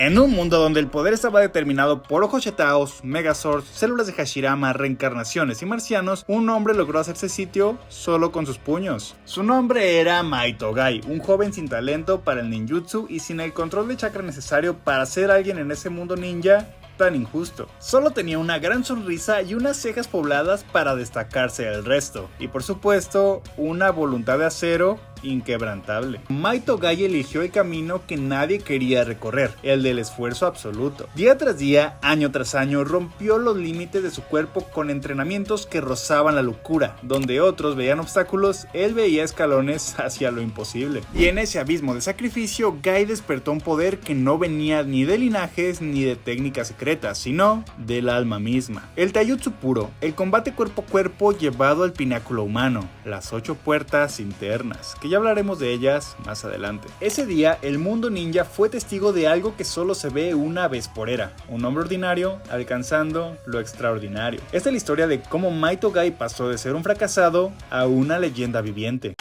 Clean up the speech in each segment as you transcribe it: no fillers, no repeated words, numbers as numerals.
En un mundo donde el poder estaba determinado por ojos chetaos, megazords, células de Hashirama, reencarnaciones y marcianos, un hombre logró hacerse sitio solo con sus puños. Su nombre era Maito Gai, un joven sin talento para el ninjutsu y sin el control de chakra necesario para ser alguien en ese mundo ninja tan injusto. Solo tenía una gran sonrisa y unas cejas pobladas para destacarse del resto. Y por supuesto, una voluntad de acero inquebrantable. Maito Gai eligió el camino que nadie quería recorrer, el del esfuerzo absoluto. Día tras día, año tras año, rompió los límites de su cuerpo con entrenamientos que rozaban la locura. Donde otros veían obstáculos, él veía escalones hacia lo imposible. Y en ese abismo de sacrificio, Gai despertó un poder que no venía ni de linajes ni de técnicas secretas, sino del alma misma. El taijutsu puro, el combate cuerpo a cuerpo llevado al pináculo humano, las 8 puertas internas, que ya hablaremos de ellas más adelante. Ese día, el mundo ninja fue testigo de algo que solo se ve una vez por era, un hombre ordinario alcanzando lo extraordinario. Esta es la historia de cómo Maito Gai pasó de ser un fracasado a una leyenda viviente.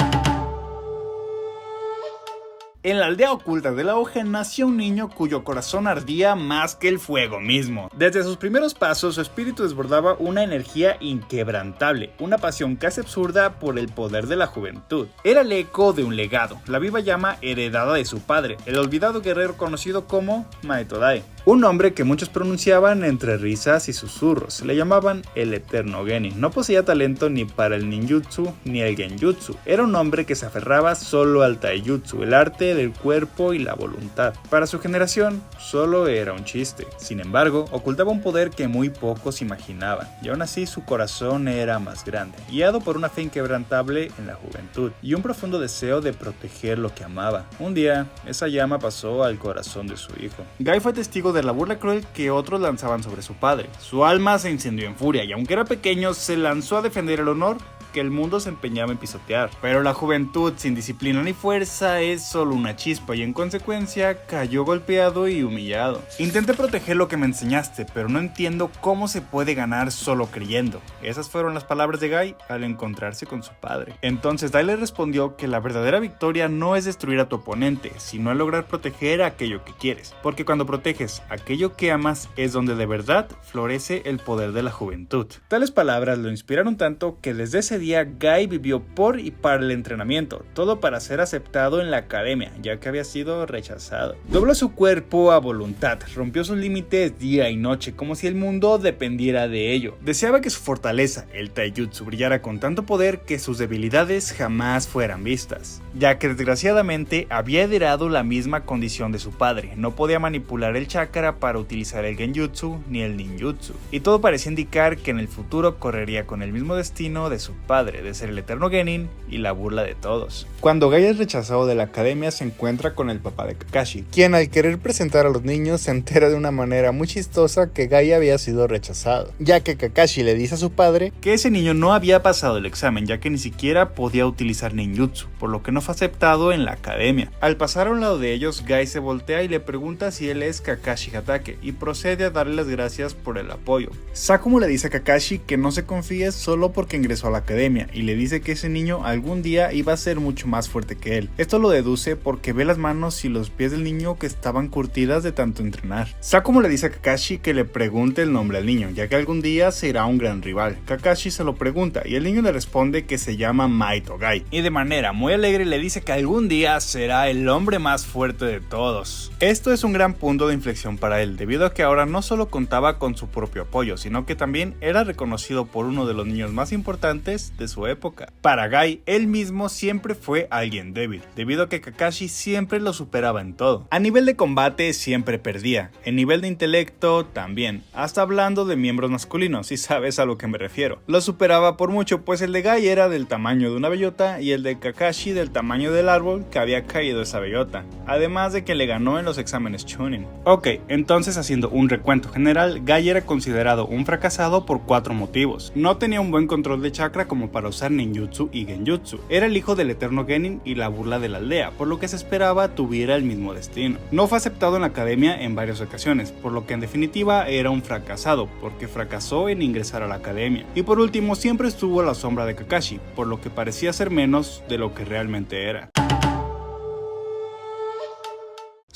En la aldea oculta de la hoja nació un niño cuyo corazón ardía más que el fuego mismo. Desde sus primeros pasos, su espíritu desbordaba una energía inquebrantable, una pasión casi absurda por el poder de la juventud. Era el eco de un legado, la viva llama heredada de su padre, el olvidado guerrero conocido como Maito Dai. Un hombre que muchos pronunciaban entre risas y susurros, le llamaban el Eterno Genin. No poseía talento ni para el ninjutsu ni el genjutsu. Era un hombre que se aferraba solo al taijutsu, el arte del cuerpo y la voluntad. Para su generación, solo era un chiste. Sin embargo, ocultaba un poder que muy pocos imaginaban, y aún así su corazón era más grande, guiado por una fe inquebrantable en la juventud y un profundo deseo de proteger lo que amaba. Un día, esa llama pasó al corazón de su hijo. Gai fue testigo de la burla cruel que otros lanzaban sobre su padre. Su alma se incendió en furia y aunque era pequeño, se lanzó a defender el honor que el mundo se empeñaba en pisotear. Pero la juventud sin disciplina ni fuerza es solo una chispa y en consecuencia cayó golpeado y humillado. Intenté proteger lo que me enseñaste, pero no entiendo cómo se puede ganar solo creyendo. Esas fueron las palabras de Gai al encontrarse con su padre. Entonces Dai le respondió que la verdadera victoria no es destruir a tu oponente, sino lograr proteger aquello que quieres. Porque cuando proteges aquello que amas es donde de verdad florece el poder de la juventud. Tales palabras lo inspiraron tanto que desde ese día Gai vivió por y para el entrenamiento, todo para ser aceptado en la academia, ya que había sido rechazado. Dobló su cuerpo a voluntad, rompió sus límites día y noche, como si el mundo dependiera de ello. Deseaba que su fortaleza, el taijutsu, brillara con tanto poder que sus debilidades jamás fueran vistas, ya que desgraciadamente había heredado la misma condición de su padre, no podía manipular el chakra para utilizar el genjutsu ni el ninjutsu, y todo parecía indicar que en el futuro correría con el mismo destino de su padre, de ser el Eterno Genin y la burla de todos. Cuando Gai es rechazado de la academia, se encuentra con el papá de Kakashi, quien al querer presentar a los niños se entera de una manera muy chistosa que Gai había sido rechazado, ya que Kakashi le dice a su padre que ese niño no había pasado el examen, ya que ni siquiera podía utilizar ninjutsu, por lo que no fue aceptado en la academia. Al pasar a un lado de ellos, Gai se voltea y le pregunta si él es Kakashi Hatake y procede a darle las gracias por el apoyo. Sakumo le dice a Kakashi que no se confíe solo porque ingresó a la academia y le dice que ese niño algún día iba a ser mucho más fuerte que él. Esto lo deduce porque ve las manos y los pies del niño que estaban curtidas de tanto entrenar. Sakumo le dice a Kakashi que le pregunte el nombre al niño, ya que algún día será un gran rival. Kakashi se lo pregunta y el niño le responde que se llama Maito Gai y de manera muy alegre le dice que algún día será el hombre más fuerte de todos. Esto es un gran punto de inflexión para él, debido a que ahora no solo contaba con su propio apoyo, sino que también era reconocido por uno de los niños más importantes de su época. Para Gai, él mismo siempre fue alguien débil, debido a que Kakashi siempre lo superaba en todo. A nivel de combate siempre perdía, en nivel de intelecto también, hasta hablando de miembros masculinos, si sabes a lo que me refiero. Lo superaba por mucho, pues el de Gai era del tamaño de una bellota y el de Kakashi del tamaño del árbol que había caído esa bellota, además de que le ganó en los exámenes Chunin. Ok, entonces haciendo un recuento general, Gai era considerado un fracasado por 4 motivos. No tenía un buen control de chakra como para usar ninjutsu y genjutsu. Era el hijo del Eterno Genin y la burla de la aldea, por lo que se esperaba tuviera el mismo destino. No fue aceptado en la academia en varias ocasiones, por lo que en definitiva era un fracasado, porque fracasó en ingresar a la academia. Y por último, siempre estuvo a la sombra de Kakashi, por lo que parecía ser menos de lo que realmente era.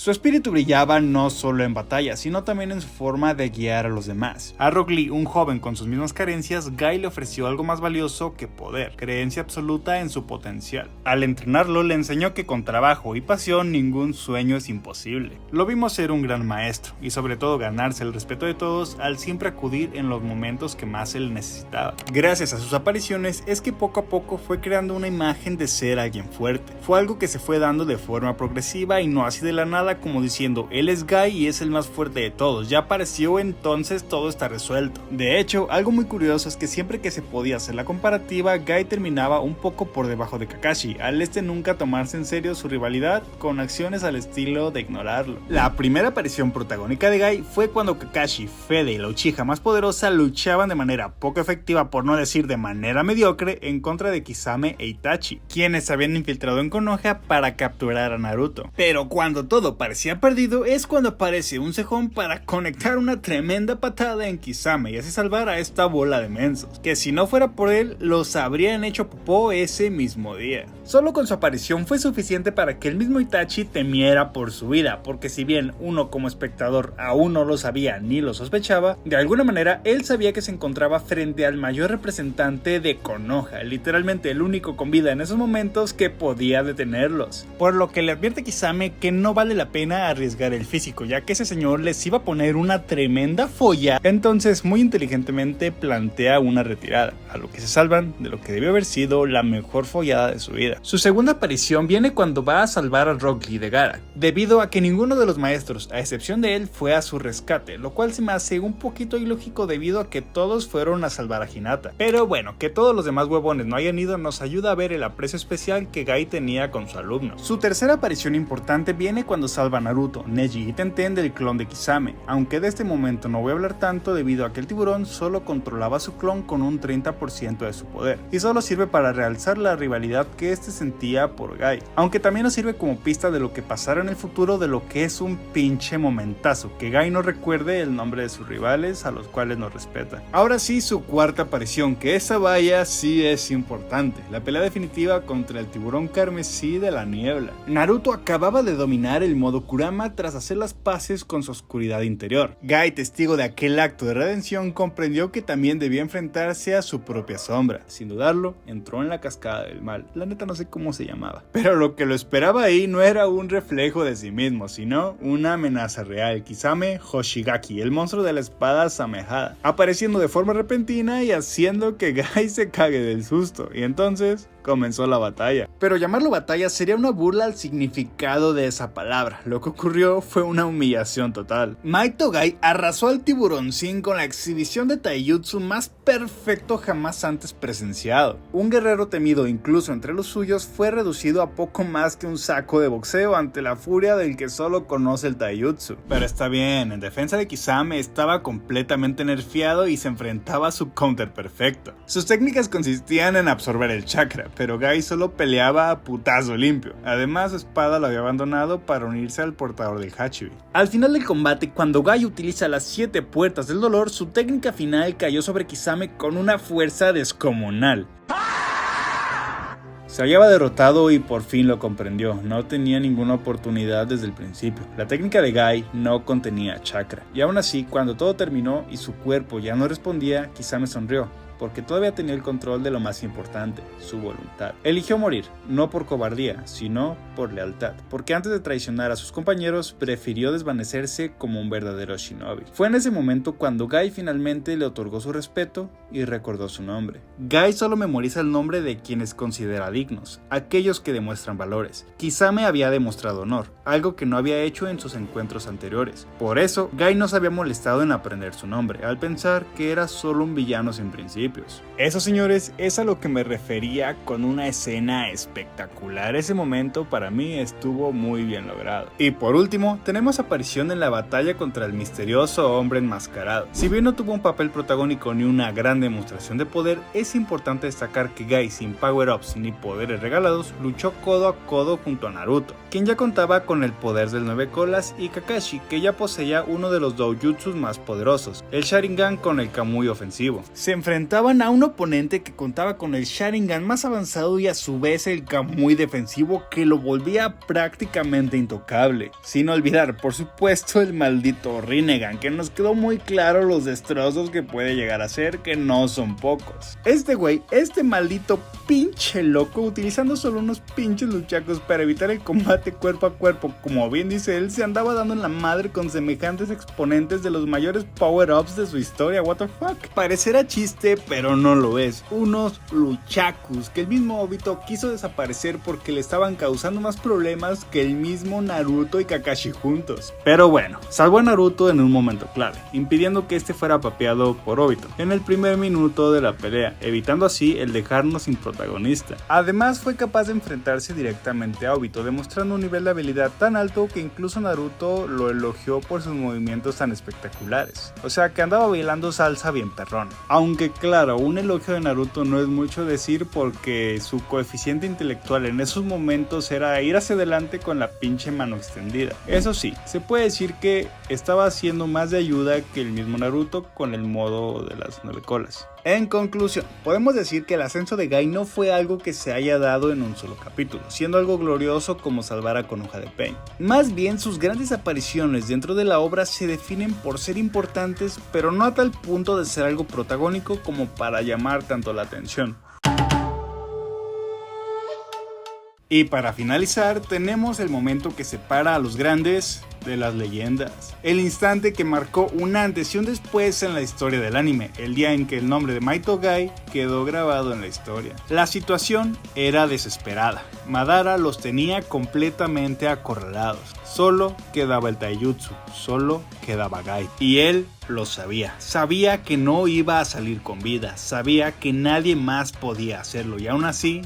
Su espíritu brillaba no solo en batalla, sino también en su forma de guiar a los demás. A Rock Lee, un joven con sus mismas carencias, Guy le ofreció algo más valioso que poder, creencia absoluta en su potencial. Al entrenarlo le enseñó que con trabajo y pasión ningún sueño es imposible. Lo vimos ser un gran maestro y sobre todo ganarse el respeto de todos al siempre acudir en los momentos que más se le necesitaba. Gracias a sus apariciones es que poco a poco fue creando una imagen de ser alguien fuerte. Fue algo que se fue dando de forma progresiva y no así de la nada como diciendo él es Guy y es el más fuerte de todos, ya apareció entonces todo está resuelto. De hecho, algo muy curioso es que siempre que se podía hacer la comparativa, Guy terminaba un poco por debajo de Kakashi, al nunca tomarse en serio su rivalidad con acciones al estilo de ignorarlo. La primera aparición protagónica de Guy fue cuando Kakashi, Fede y la Uchiha más poderosa luchaban de manera poco efectiva, por no decir de manera mediocre, en contra de Kisame e Itachi, quienes se habían infiltrado en Konoha para capturar a Naruto. Pero cuando todo parecía perdido es cuando aparece un cejón para conectar una tremenda patada en Kisame y así salvar a esta bola de mensos, que si no fuera por él los habrían hecho popó ese mismo día. Solo con su aparición fue suficiente para que el mismo Itachi temiera por su vida, porque si bien uno como espectador aún no lo sabía ni lo sospechaba, de alguna manera él sabía que se encontraba frente al mayor representante de Konoha, literalmente el único con vida en esos momentos que podía detenerlos. Por lo que le advierte a Kisame que no vale la pena arriesgar el físico, ya que ese señor les iba a poner una tremenda folla. Entonces muy inteligentemente plantea una retirada, a lo que se salvan de lo que debió haber sido la mejor follada de su vida. Su segunda aparición viene cuando va a salvar a Rock Lee de Gaara, debido a que ninguno de los maestros, a excepción de él, fue a su rescate, lo cual se me hace un poquito ilógico debido a que todos fueron a salvar a Hinata. Pero bueno, que todos los demás huevones no hayan ido nos ayuda a ver el aprecio especial que Guy tenía con su alumno. Su tercera aparición importante viene cuando salva a Naruto, Neji y Tenten del clon de Kisame, aunque de este momento no voy a hablar tanto debido a que el tiburón solo controlaba a su clon con un 30% de su poder, y solo sirve para realzar la rivalidad que este sentía por Guy, aunque también nos sirve como pista de lo que pasará en el futuro, de lo que es un pinche momentazo, que Guy no recuerde el nombre de sus rivales a los cuales nos respeta. Ahora sí, su cuarta aparición, que esa vaya sí es importante, la pelea definitiva contra el tiburón carmesí de la niebla. Naruto acababa de dominar el modo Kurama tras hacer las paces con su oscuridad interior. Guy, testigo de aquel acto de redención, comprendió que también debía enfrentarse a su propia sombra. Sin dudarlo, entró en la cascada del mal. La neta no sé cómo se llamaba. Pero lo que lo esperaba ahí no era un reflejo de sí mismo, sino una amenaza real. Kisame Hoshigaki, el monstruo de la espada Samehada, apareciendo de forma repentina y haciendo que Guy se cague del susto. Y entonces comenzó la batalla. Pero llamarlo batalla sería una burla al significado de esa palabra. Lo que ocurrió fue una humillación total. Maito Guy arrasó al tiburoncín con la exhibición de taijutsu más perfecto jamás antes presenciado. Un guerrero temido incluso entre los suyos fue reducido a poco más que un saco de boxeo ante la furia del que solo conoce el taijutsu. Pero está bien, en defensa de Kisame estaba completamente nerfeado y se enfrentaba a su counter perfecto. Sus técnicas consistían en absorber el chakra, pero Guy solo peleaba a putazo limpio. Además, su espada lo había abandonado para unirse al portador del Hachibi. Al final del combate, cuando Guy utiliza las 7 puertas del dolor, su técnica final cayó sobre Kisame con una fuerza descomunal. Se hallaba derrotado y por fin lo comprendió, no tenía ninguna oportunidad desde el principio. La técnica de Guy no contenía chakra, y aún así, cuando todo terminó y su cuerpo ya no respondía, Kisame sonrió, porque todavía tenía el control de lo más importante, su voluntad. Eligió morir, no por cobardía, sino por lealtad, porque antes de traicionar a sus compañeros, prefirió desvanecerse como un verdadero shinobi. Fue en ese momento cuando Guy finalmente le otorgó su respeto y recordó su nombre. Guy solo memoriza el nombre de quienes considera dignos, aquellos que demuestran valores. Kisame había demostrado honor, algo que no había hecho en sus encuentros anteriores. Por eso, Guy no se había molestado en aprender su nombre, al pensar que era solo un villano sin principios. Eso, señores, es a lo que me refería con una escena espectacular. Ese momento para mí estuvo muy bien logrado. Y por último, tenemos aparición en la batalla contra el misterioso hombre enmascarado. Si bien no tuvo un papel protagónico ni una gran demostración de poder, es importante destacar que Guy, sin power-ups ni poderes regalados, luchó codo a codo junto a Naruto, quien ya contaba con el poder del 9 colas, y Kakashi, que ya poseía uno de los doujutsus más poderosos, el Sharingan con el Kamui ofensivo. Se enfrentaban a un oponente que contaba con el Sharingan más avanzado y a su vez el Kamui defensivo que lo volvía prácticamente intocable. Sin olvidar, por supuesto, el maldito Rinnegan, que nos quedó muy claro los destrozos que puede llegar a hacer, que no son pocos. Este maldito pinche loco, utilizando solo unos pinches luchacos para evitar el combate cuerpo a cuerpo, como bien dice él, se andaba dando en la madre con semejantes exponentes de los mayores power-ups de su historia. What the fuck. Parecerá chiste, pero no lo es. Unos luchacos que el mismo Obito quiso desaparecer porque le estaban causando más problemas que el mismo Naruto y Kakashi juntos. Pero bueno, salvó a Naruto en un momento clave, impidiendo que este fuera papeado por Obito en el primer minuto de la pelea, evitando así el dejarnos sin protagonista. Además, fue capaz de enfrentarse directamente a Obito, demostrando un nivel de habilidad tan alto que incluso Naruto lo elogió por sus movimientos tan espectaculares. O sea, que andaba bailando salsa bien perrón. Aunque claro, un elogio de Naruto no es mucho decir porque su coeficiente intelectual en esos momentos era ir hacia adelante con la pinche mano extendida. Eso sí, se puede decir que estaba haciendo más de ayuda que el mismo Naruto con el modo de las 9 colas. En conclusión, podemos decir que el ascenso de Guy no fue algo que se haya dado en un solo capítulo, siendo algo glorioso como salvar a Konoha de Pain. Más bien, sus grandes apariciones dentro de la obra se definen por ser importantes, pero no a tal punto de ser algo protagónico como para llamar tanto la atención. Y para finalizar, tenemos el momento que separa a los grandes de las leyendas. El instante que marcó un antes y un después en la historia del anime, el día en que el nombre de Maito Guy quedó grabado en la historia. La situación era desesperada. Madara los tenía completamente acorralados. Solo quedaba el taijutsu, solo quedaba Guy. Y él lo sabía. Sabía que no iba a salir con vida, sabía que nadie más podía hacerlo y aún así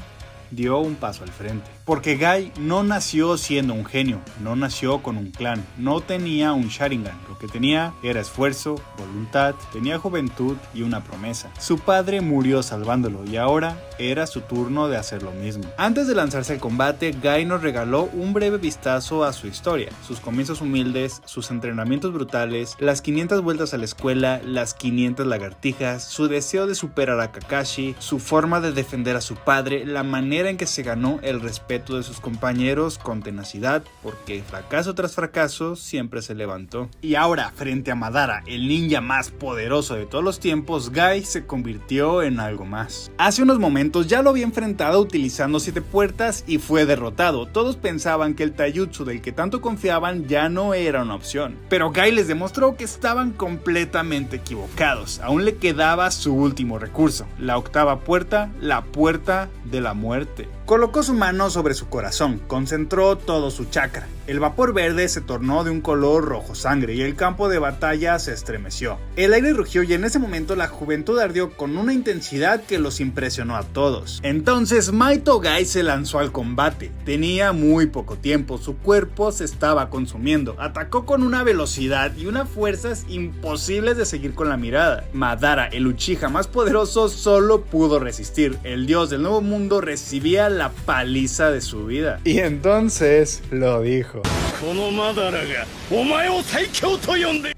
dio un paso al frente. Porque Guy no nació siendo un genio, no nació con un clan, no tenía un Sharingan, lo que tenía era esfuerzo, voluntad, tenía juventud y una promesa. Su padre murió salvándolo y ahora era su turno de hacer lo mismo. Antes de lanzarse al combate, Guy nos regaló un breve vistazo a su historia, sus comienzos humildes, sus entrenamientos brutales, las 500 vueltas a la escuela, las 500 lagartijas, su deseo de superar a Kakashi, su forma de defender a su padre, la manera en que se ganó el respeto de sus compañeros con tenacidad, porque fracaso tras fracaso siempre se levantó. Y ahora, frente a Madara, el ninja más poderoso de todos los tiempos, Guy se convirtió en algo más. Hace unos momentos ya lo había enfrentado utilizando 7 puertas y fue derrotado. Todos pensaban que el taijutsu del que tanto confiaban ya no era una opción, pero Guy les demostró que estaban completamente equivocados. Aún le quedaba su último recurso, la 8ª puerta, la puerta de la muerte. Colocó su mano sobre su corazón, concentró todo su chakra. El vapor verde se tornó de un color rojo sangre y el campo de batalla se estremeció. El aire rugió y en ese momento la juventud ardió con una intensidad que los impresionó a todos. Entonces Maito Guy se lanzó al combate. Tenía muy poco tiempo, su cuerpo se estaba consumiendo. Atacó con una velocidad y unas fuerzas imposibles de seguir con la mirada. Madara, el Uchiha más poderoso, solo pudo resistir. El dios del nuevo mundo recibía la paliza de su vida. Y entonces lo dijo.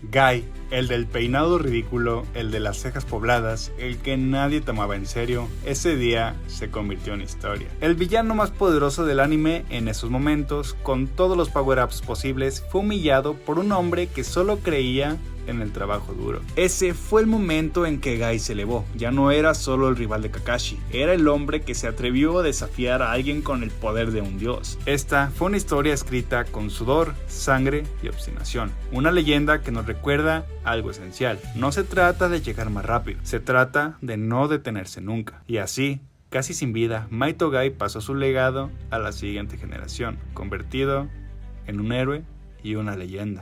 Guy, el del peinado ridículo, el de las cejas pobladas, el que nadie tomaba en serio, ese día se convirtió en historia. El villano más poderoso del anime en esos momentos, con todos los power-ups posibles, fue humillado por un hombre que solo creía en el trabajo duro. Ese fue el momento en que Guy se elevó. Ya no era solo el rival de Kakashi, era el hombre que se atrevió a desafiar a alguien con el poder de un dios. Esta fue una historia escrita con sudor, sangre y obstinación. Una leyenda que nos recuerda algo esencial. No se trata de llegar más rápido, se trata de no detenerse nunca. Y así, casi sin vida, Maito Guy pasó su legado a la siguiente generación, convertido en un héroe y una leyenda.